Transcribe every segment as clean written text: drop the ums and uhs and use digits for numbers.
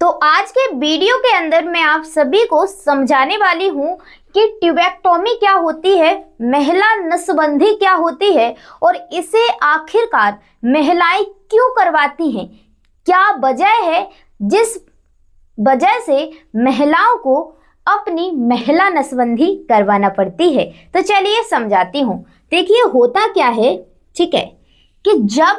तो आज के वीडियो के अंदर मैं आप सभी को समझाने वाली हूँ कि ट्यूबेक्टोमी क्या होती है, महिला नसबंदी क्या होती है और इसे आखिरकार महिलाएं क्यों करवाती हैं, क्या वजह है जिस वजह से महिलाओं को अपनी महिला नसबंदी करवाना पड़ती है। तो चलिए समझाती हूँ। देखिए होता क्या है, ठीक है, कि जब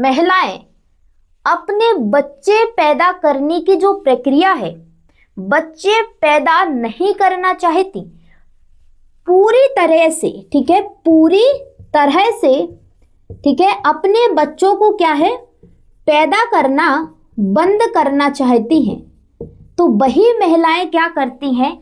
महिलाएं अपने बच्चे पैदा करने की जो प्रक्रिया है, बच्चे पैदा नहीं करना चाहती पूरी तरह से, ठीक है, पूरी तरह से, ठीक है, अपने बच्चों को क्या है पैदा करना बंद करना चाहती हैं, तो वही महिलाएं क्या करती हैं,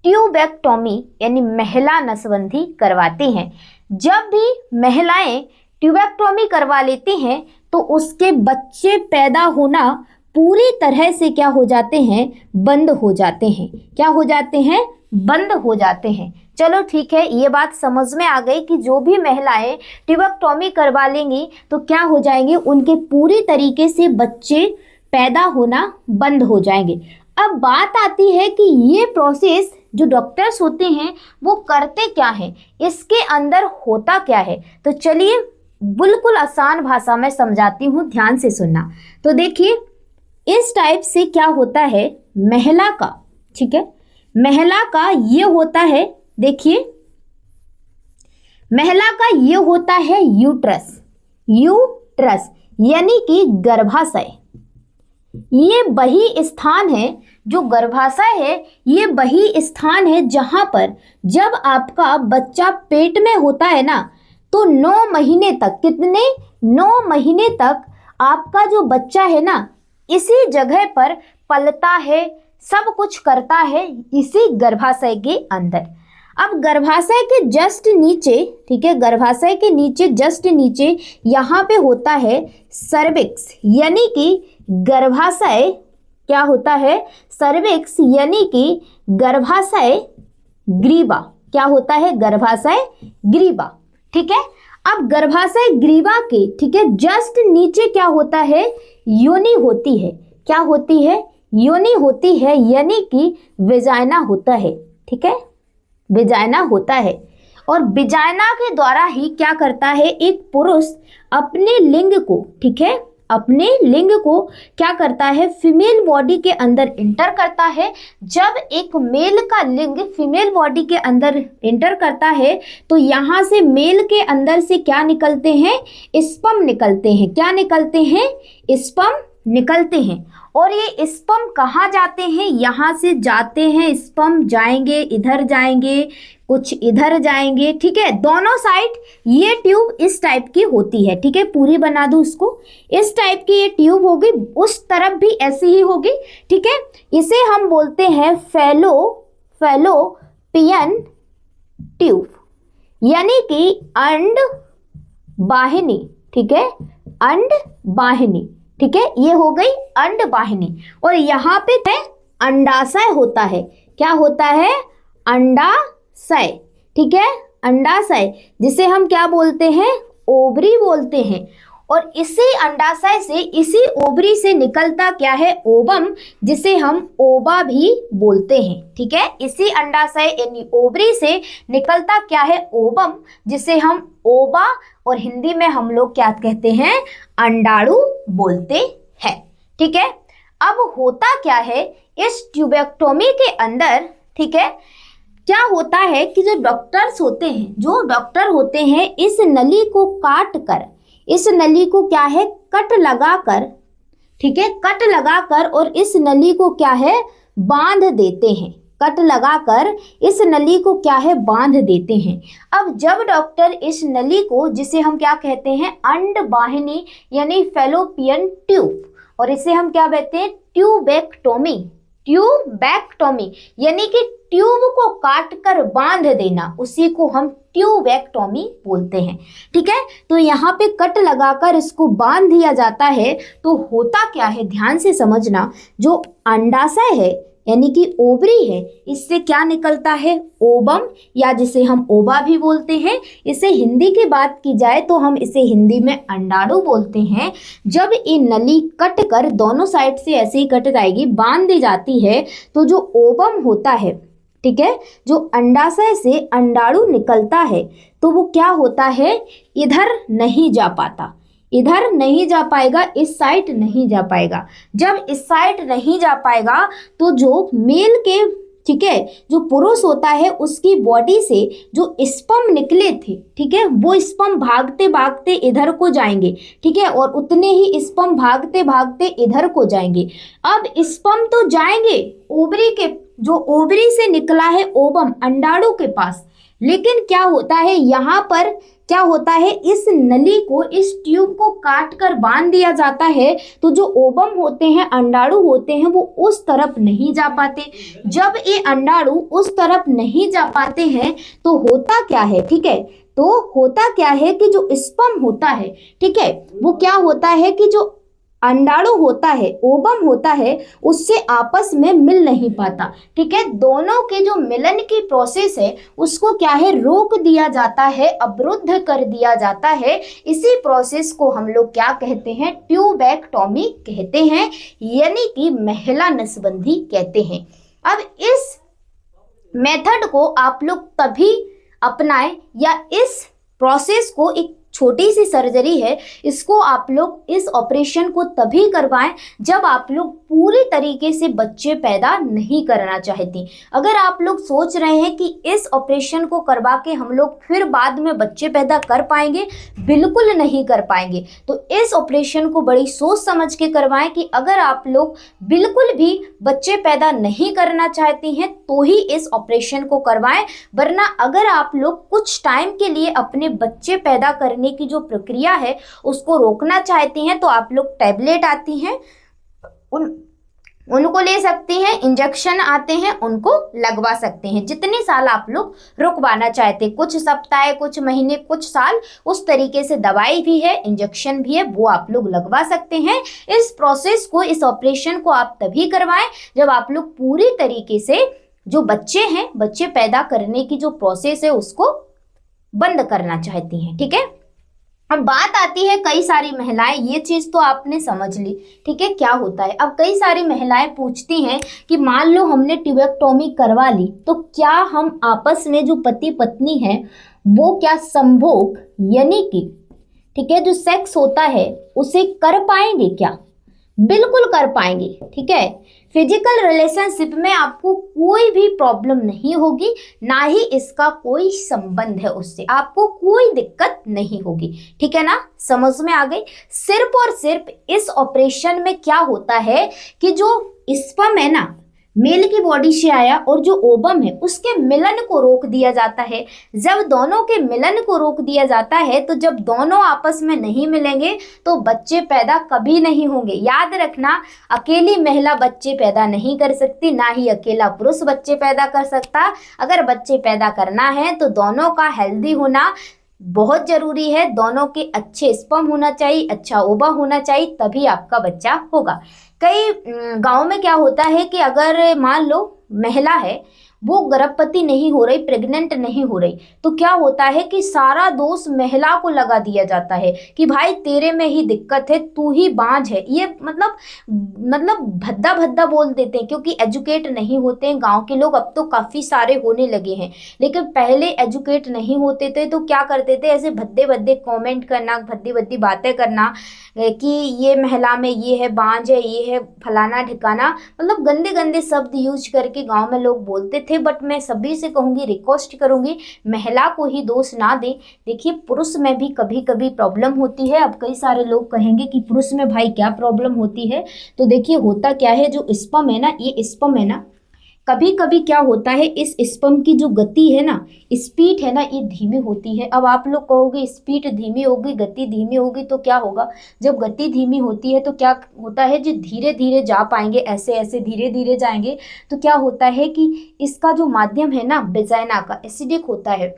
ट्यूबेक्टोमी यानी महिला नसबंदी करवाती हैं। जब भी महिलाएं ट्यूबेक्टोमी करवा लेती हैं तो उसके बच्चे पैदा होना पूरी तरह से क्या हो जाते हैं, बंद हो जाते हैं। क्या हो जाते हैं, बंद हो जाते हैं। चलो ठीक है, ये बात समझ में आ गई कि जो भी महिलाएं ट्यूबेक्टोमी करवा लेंगी तो क्या हो जाएंगे, उनके पूरी तरीके से बच्चे पैदा होना बंद हो जाएंगे। अब बात आती है कि ये प्रोसेस जो डॉक्टर्स होते हैं वो करते क्या हैं, इसके अंदर होता क्या है। तो चलिए बिल्कुल आसान भाषा में समझाती हूँ, ध्यान से सुनना। तो देखिए इस टाइप से क्या होता है महिला का, ठीक है, महिला का ये होता है, देखिए महिला का ये होता है यूट्रस, यूट्रस यानी कि गर्भाशय। ये वही स्थान है जो गर्भाशय है, ये वही स्थान है जहां पर जब आपका बच्चा पेट में होता है ना, तो 9 महीने तक, कितने 9 महीने तक आपका जो बच्चा है ना इसी जगह पर पलता है, सब कुछ करता है इसी गर्भाशय के अंदर। अब गर्भाशय के जस्ट नीचे, ठीक है, गर्भाशय के नीचे जस्ट नीचे यहाँ पे होता है सर्विक्स यानी कि गर्भाशय, क्या होता है, सर्विक्स यानी कि गर्भाशय ग्रीवा। क्या होता है, गर्भाशय ग्रीवा, ठीक है। अब गर्भाशय ग्रीवा के, ठीक है, जस्ट नीचे क्या होता है, योनि होती है। क्या होती है, योनि होती है यानी कि वेजाइना होता है, ठीक है, वेजाइना होता है। और वेजाइना के द्वारा ही क्या करता है एक पुरुष अपने लिंग को, ठीक है, अपने लिंग को क्या करता है फीमेल बॉडी के अंदर इंटर करता है। जब एक मेल का लिंग फीमेल बॉडी के अंदर इंटर करता है तो यहाँ से मेल के अंदर से क्या निकलते हैं, स्पर्म निकलते हैं। क्या निकलते हैं, स्पर्म निकलते हैं। और ये स्पर्म कहाँ जाते हैं, यहाँ से जाते हैं स्पर्म, जाएंगे इधर, जाएंगे कुछ इधर जाएंगे, ठीक है, दोनों साइड ये ट्यूब इस टाइप की होती है, ठीक है, पूरी बना दूं इसको, इस टाइप की ये ट्यूब होगी, उस तरफ भी ऐसी ही होगी, ठीक है। इसे हम बोलते हैं फैलोपियन ट्यूब यानी कि अंडवाहिनी, ठीक है, अंडवाहिनी, ठीक है, ये हो गई अंडवाहिनी। और यहाँ पे अंडाशय होता है। क्या होता है, अंडाशय, ठीक है, अंडाशय जिसे हम क्या बोलते हैं, ओवरी बोलते हैं। और इसी अंडाशय से, इसी ओवरी से निकलता क्या है, ओवम, जिसे हम ओवा भी बोलते हैं, ठीक है। इसी अंडाशय यानी ओवरी से निकलता क्या है, ओवम, जिसे हम ओवा और हिंदी में हम लोग क्या कहते हैं, अंडाणु बोलते हैं, ठीक है। अब होता क्या है इस ट्यूबेक्टोमी के अंदर, ठीक है, क्या होता है कि जो डॉक्टर्स होते हैं, जो डॉक्टर होते हैं इस नली को काट कर, इस नली को क्या है कट लगाकर, ठीक है, कट लगाकर और इस नली को क्या है बांध देते हैं, कट लगाकर इस नली को क्या है बांध देते हैं। अब जब डॉक्टर इस नली को, जिसे हम क्या कहते हैं अंडवाहिनी यानी फैलोपियन ट्यूब, और इसे हम क्या कहते हैं ट्यूबेक्टोमी, ट्यूबेक्टोमी यानी कि ट्यूब को काट कर बांध देना, उसी को हम ट्यूबेक्टोमी बोलते हैं, ठीक है। तो यहाँ पे कट लगाकर इसको बांध दिया जाता है। तो होता क्या है, ध्यान से समझना, जो अंडाशय है यानी कि ओवरी है, इससे क्या निकलता है, ओबम, या जिसे हम ओबा भी बोलते हैं। इसे हिंदी की बात की जाए तो हम इसे हिंदी में अंडाणु बोलते हैं। जब ये नली कट कर दोनों साइड से ऐसे ही कट जाएगी, बांध दी जाती है, तो जो ओबम होता है, ठीक है, जो अंडाशय से अंडाणु निकलता है, तो वो क्या होता है, इधर नहीं जा पाता, इधर नहीं जा पाएगा, इस साइड नहीं जा पाएगा। जब इस साइड नहीं जा पाएगा तो जो मेल के, ठीक है, जो पुरुष होता है उसकी बॉडी से जो स्पर्म निकले थे, ठीक है, वो स्पर्म भागते भागते इधर को जाएंगे, ठीक है, और उतने ही स्पर्म भागते भागते इधर को जाएंगे। अब स्पर्म तो जाएंगे ओवरी के, जो ओवरी से निकला है ओवम अंडाणु के पास, लेकिन क्या होता है यहाँ पर, क्या होता है, इस नली को, इस ट्यूब को काट कर बांध दिया जाता है, तो जो ओवम होते हैं, अंडाणु होते हैं, वो उस तरफ नहीं जा पाते। जब ये अंडाणु उस तरफ नहीं जा पाते हैं तो होता क्या है, ठीक है, तो होता क्या है कि जो स्पर्म होता है, ठीक है, वो क्या होता है कि जो अंडाणु होता है, ओवम होता है, उससे आपस में मिल नहीं पाता, ठीक है, दोनों के जो मिलन की प्रोसेस है उसको क्या है, रोक दिया जाता है, अवरुद्ध कर दिया जाता है। इसी प्रोसेस को हम लोग क्या कहते हैं, ट्यूबेक्टोमी कहते हैं, यानी कि महिला नसबंदी कहते हैं। अब इस मेथड को आप लोग तभी अपनाएं, या इस प्रोसेस को, एक छोटी सी सर्जरी है, इसको आप लोग, इस ऑपरेशन को तभी करवाएं जब आप लोग पूरी तरीके से बच्चे पैदा नहीं करना चाहती। अगर आप लोग सोच रहे हैं कि इस ऑपरेशन को करवा के हम लोग फिर बाद में बच्चे पैदा कर पाएंगे, बिल्कुल नहीं कर पाएंगे। तो इस ऑपरेशन को बड़ी सोच समझ के करवाएं कि अगर आप लोग बिल्कुल भी बच्चे पैदा नहीं करना चाहती हैं तो ही इस ऑपरेशन को करवाएं, वरना अगर आप लोग कुछ टाइम के लिए अपने बच्चे पैदा करने की जो प्रक्रिया है उसको रोकना चाहती हैं तो आप लोग टैबलेट आती हैं उनको ले सकती हैं, इंजेक्शन आते हैं उनको लगवा सकते हैं। जितने साल आप लोग रुकवाना चाहते हैं, कुछ सप्ताह, कुछ महीने, कुछ साल, उस तरीके से दवाई भी है, इंजेक्शन भी है, वो आप लोग लगवा सकते हैं। इस प्रोसेस को, इस ऑपरेशन को आप तभी करवाएं जब आप लोग पूरी तरीके से जो बच्चे हैं, बच्चे पैदा करने की जो प्रोसेस है उसको बंद करना चाहती हैं, ठीक है। अब बात आती है, कई सारी महिलाएं, ये चीज तो आपने समझ ली, ठीक है, क्या होता है। अब कई सारी महिलाएं पूछती हैं कि मान लो हमने ट्यूबेक्टोमी करवा ली तो क्या हम आपस में जो पति पत्नी है वो क्या संभोग, यानी कि, ठीक है, जो सेक्स होता है उसे कर पाएंगे क्या, बिल्कुल कर पाएंगे, ठीक है। फिजिकल रिलेशनशिप में आपको कोई भी प्रॉब्लम नहीं होगी, ना ही इसका कोई संबंध है उससे, आपको कोई दिक्कत नहीं होगी, ठीक है ना, समझ में आ गई। सिर्फ और सिर्फ इस ऑपरेशन में क्या होता है कि जो स्पर्म है ना, मेल की बॉडी से आया और जो ओवम है उसके मिलन को रोक दिया जाता है। जब दोनों के मिलन को रोक दिया जाता है तो जब दोनों आपस में नहीं मिलेंगे तो बच्चे पैदा कभी नहीं होंगे। याद रखना, अकेली महिला बच्चे पैदा नहीं कर सकती, ना ही अकेला पुरुष बच्चे पैदा कर सकता। अगर बच्चे पैदा करना है तो दोनों का हेल्दी होना बहुत जरूरी है, दोनों के अच्छे स्पर्म होना चाहिए, अच्छा ओवा होना चाहिए, तभी आपका बच्चा होगा। कई गांव में क्या होता है कि अगर मान लो महिला है, वो गर्भवती नहीं हो रही, प्रेग्नेंट नहीं हो रही, तो क्या होता है कि सारा दोष महिला को लगा दिया जाता है कि भाई तेरे में ही दिक्कत है, तू ही बांझ है। ये मतलब भद्दा भद्दा बोल देते हैं, क्योंकि एजुकेट नहीं होते हैं गांव के लोग। अब तो काफ़ी सारे होने लगे हैं, लेकिन पहले एजुकेट नहीं होते थे तो क्या करते थे, ऐसे भद्दे भद्दे कॉमेंट करना, भद्दी भद्दी बातें करना कि ये महिला में ये है, बांझ है, ये है, फलाना ठिकाना, मतलब गंदे गंदे शब्द यूज करके गाँव में लोग बोलते थे। बट मैं सभी से कहूँगी, रिक्वेस्ट करूँगी, महिला को ही दोष ना दें। देखिए, पुरुष में भी कभी कभी प्रॉब्लम होती है। अब कई सारे लोग कहेंगे कि पुरुष में भाई क्या प्रॉब्लम होती है, तो देखिए होता क्या है, जो स्पर्म है ना, ये स्पर्म है ना, कभी कभी क्या होता है, इस स्पर्म की जो गति है ना, स्पीड है ना, ये धीमी होती है। अब आप लोग कहोगे स्पीड धीमी होगी, गति धीमी होगी, तो क्या होगा, जब गति धीमी होती है तो क्या होता है, जो धीरे धीरे जा पाएंगे, ऐसे ऐसे धीरे धीरे जाएंगे, तो क्या होता है कि इसका जो माध्यम है ना, वेजाइना का, एसिडिक होता है,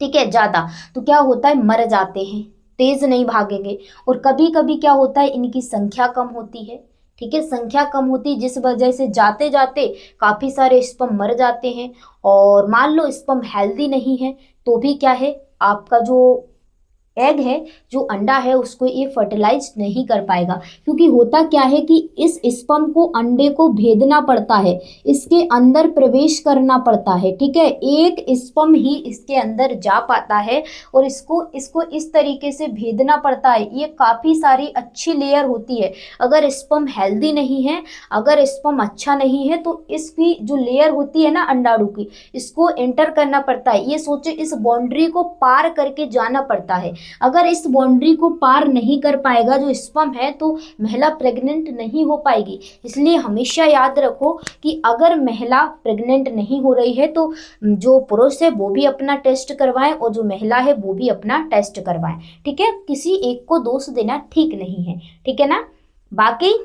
ठीक है, ज़्यादा, तो क्या होता है, मर जाते हैं, तेज नहीं भागेंगे। और कभी कभी क्या होता है, इनकी संख्या कम होती है, ठीक है, संख्या कम होती, जिस वजह से जाते जाते काफ़ी सारे स्पर्म मर जाते हैं। और मान लो स्पर्म हेल्दी नहीं है तो भी क्या है, आपका जो एग है, जो अंडा है, उसको ये फर्टिलाइज नहीं कर पाएगा। क्योंकि होता क्या है कि इस स्पर्म को अंडे को भेदना पड़ता है, इसके अंदर प्रवेश करना पड़ता है। ठीक है, एक स्पर्म ही इसके अंदर जा पाता है और इसको इसको इस तरीके से भेदना पड़ता है। ये काफ़ी सारी अच्छी लेयर होती है। अगर स्पर्म हेल्दी नहीं है, अगर स्पर्म अच्छा नहीं है, तो इसकी जो लेयर होती है ना अंडाणु की, इसको एंटर करना पड़ता है। ये सोचे, इस बाउंड्री को पार करके जाना पड़ता है। अगर इस बाउंड्री को पार नहीं कर पाएगा जो स्पर्म है, तो महिला प्रेग्नेंट नहीं हो पाएगी। इसलिए हमेशा याद रखो कि अगर महिला प्रेग्नेंट नहीं हो रही है तो जो पुरुष है वो भी अपना टेस्ट करवाएं और जो महिला है वो भी अपना टेस्ट करवाएं। ठीक है, किसी एक को दोष देना ठीक नहीं है। ठीक है ना। बाकी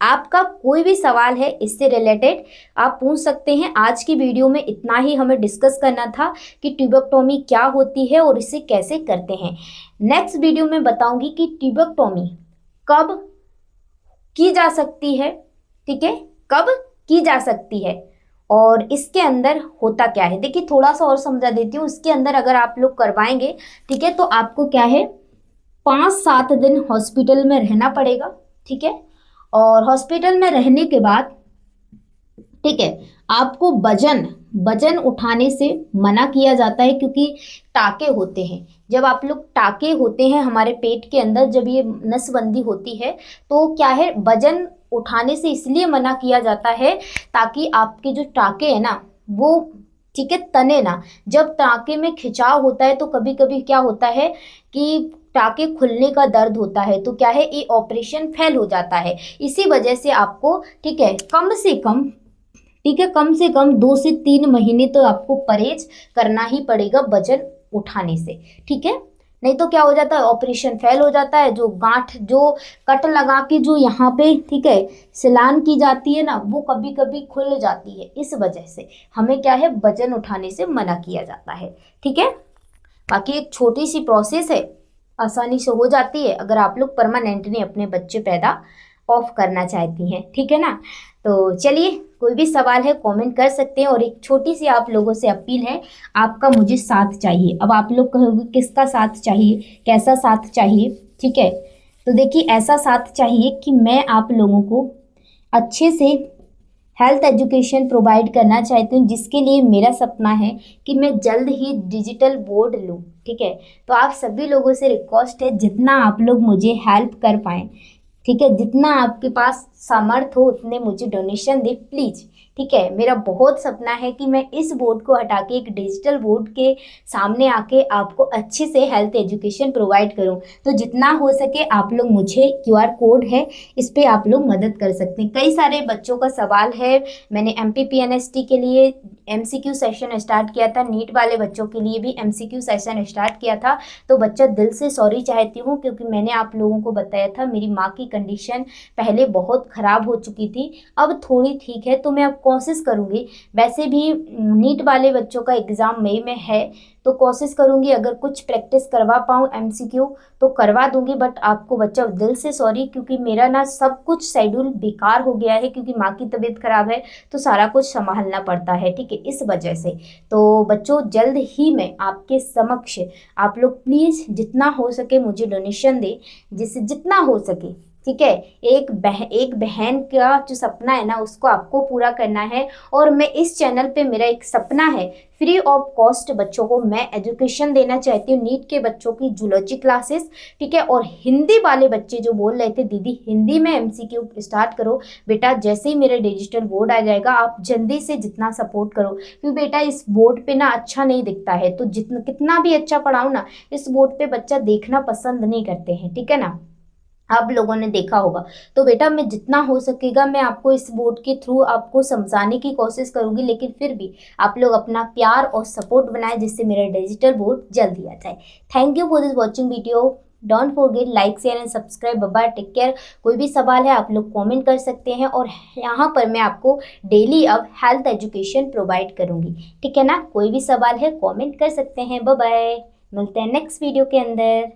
आपका कोई भी सवाल है इससे रिलेटेड आप पूछ सकते हैं। आज की वीडियो में इतना ही हमें डिस्कस करना था कि ट्यूबेक्टोमी क्या होती है और इसे कैसे करते हैं। नेक्स्ट वीडियो में बताऊंगी कि ट्यूबेक्टोमी कब की जा सकती है, ठीक है, कब की जा सकती है और इसके अंदर होता क्या है। देखिए, थोड़ा सा और समझा देती हूँ। इसके अंदर अगर आप लोग करवाएंगे, ठीक है, तो आपको क्या है, 5-7 दिन हॉस्पिटल में रहना पड़ेगा। ठीक है, और हॉस्पिटल में रहने के बाद, ठीक है, आपको वजन उठाने से मना किया जाता है। क्योंकि टाके होते हैं, जब आप लोग टाके होते हैं हमारे पेट के अंदर, जब ये नसबंदी होती है तो क्या है, वजन उठाने से इसलिए मना किया जाता है ताकि आपके जो टाके है ना वो, ठीक है, तने ना। जब टाके में खिंचाव होता है तो कभी कभी क्या होता है कि टाके खुलने का दर्द होता है, तो क्या है, ये ऑपरेशन फेल हो जाता है। इसी वजह से आपको, ठीक है, कम से कम, ठीक है, कम से कम 2 से 3 महीने तो आपको परहेज करना ही पड़ेगा वजन उठाने से। ठीक है, नहीं तो क्या हो जाता है, ऑपरेशन फेल हो जाता है। जो गांठ, जो कट लगा के जो यहाँ पे, ठीक है, सिलान की जाती है ना, वो कभी कभी खुल जाती है। इस वजह से हमें क्या है, वजन उठाने से मना किया जाता है। ठीक है, बाकी एक छोटी सी प्रोसेस है, आसानी से हो जाती है अगर आप लोग परमानेंटली अपने बच्चे पैदा ऑफ करना चाहती हैं। ठीक है ना। तो चलिए, कोई भी सवाल है कमेंट कर सकते हैं। और एक छोटी सी आप लोगों से अपील है, आपका मुझे साथ चाहिए। अब आप लोग कहोगे किसका साथ चाहिए, कैसा साथ चाहिए। ठीक है, तो देखिए, ऐसा साथ चाहिए कि मैं आप लोगों को अच्छे से हेल्थ एजुकेशन प्रोवाइड करना चाहती हूँ, जिसके लिए मेरा सपना है कि मैं जल्द ही डिजिटल बोर्ड लूँ। ठीक है, तो आप सभी लोगों से रिक्वेस्ट है, जितना आप लोग मुझे हेल्प कर पाएँ, ठीक है, जितना आपके पास सामर्थ्य हो उतने मुझे डोनेशन दे प्लीज़। ठीक है, मेरा बहुत सपना है कि मैं इस बोर्ड को हटा के एक डिजिटल बोर्ड के सामने आके आपको अच्छे से हेल्थ एजुकेशन प्रोवाइड करूं। तो जितना हो सके आप लोग, मुझे QR कोड है, इस पर आप लोग मदद कर सकते हैं। कई सारे बच्चों का सवाल है, मैंने MPPNST के लिए MCQ सेशन स्टार्ट किया था, नीट वाले बच्चों के लिए भी MCQ सेशन स्टार्ट किया था। तो बच्चा, दिल से सॉरी चाहती हूँ, क्योंकि मैंने आप लोगों को बताया था मेरी माँ की कंडीशन पहले बहुत ख़राब हो चुकी थी, अब थोड़ी ठीक है। तो मैं अब कोशिश करूँगी, वैसे भी नीट वाले बच्चों का एग्ज़ाम मई में है, तो कोशिश करूँगी अगर कुछ प्रैक्टिस करवा पाऊँ MCQ तो करवा दूँगी। बट आपको बच्चा, दिल से सॉरी, क्योंकि मेरा ना सब कुछ शेड्यूल बेकार हो गया है, क्योंकि माँ की तबीयत ख़राब है तो सारा कुछ संभालना पड़ता है। ठीक है, इस वजह से। तो बच्चों, जल्द ही मैं आपके समक्ष, आप लोग प्लीज़ जितना हो सके मुझे डोनेशन दें, जिससे जितना हो सके। ठीक है, एक बहन का जो सपना है ना, उसको आपको पूरा करना है। और मैं इस चैनल पे, मेरा एक सपना है, फ्री ऑफ कॉस्ट बच्चों को मैं एजुकेशन देना चाहती हूँ, नीट के बच्चों की जूलॉजी क्लासेस। ठीक है, और हिंदी वाले बच्चे जो बोल रहे थे दीदी हिंदी में MCQ स्टार्ट करो, बेटा जैसे ही मेरा डिजिटल बोर्ड आ जाएगा आप जल्दी से जितना सपोर्ट करो, क्योंकि बेटा इस बोर्ड पे ना अच्छा नहीं दिखता है। तो जितना, कितना भी अच्छा पढ़ाऊँ ना, इस बोर्ड पे बच्चा देखना पसंद नहीं करते हैं। ठीक है ना, आप लोगों ने देखा होगा। तो बेटा, मैं जितना हो सकेगा मैं आपको इस बोर्ड के थ्रू आपको समझाने की कोशिश करूंगी, लेकिन फिर भी आप लोग अपना प्यार और सपोर्ट बनाएं, जिससे मेरा डिजिटल बोर्ड जल्दी आ जाए। Thank you for this watching video. Don't forget like, share and subscribe. Bye, take care. कोई भी सवाल है आप लोग कमेंट कर सकते हैं, और यहाँ पर मैं आपको डेली अब हेल्थ एजुकेशन प्रोवाइड करूंगी। ठीक है ना, कोई भी सवाल है कमेंट कर सकते हैं। बाय बाय, मिलते हैं नेक्स्ट वीडियो के अंदर।